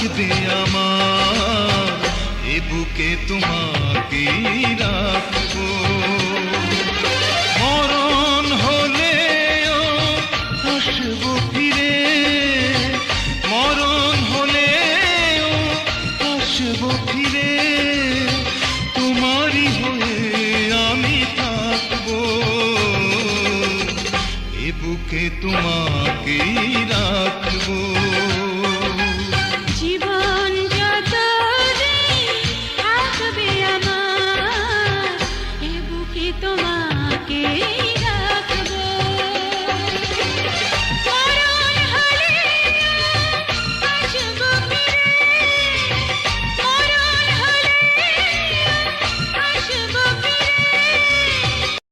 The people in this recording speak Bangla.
থাকবে আমার, এ বুকে তোমাকে রাখবো। মরণ হলেও আসবো ফিরে, মরণ হলেও আসবো ফিরে, তোমারই হয়ে আমি থাকবো, এ বুকে তোমাকে রাখবো। জীবন যতদিন থাকবে আমার, এ বুকে তোমাকে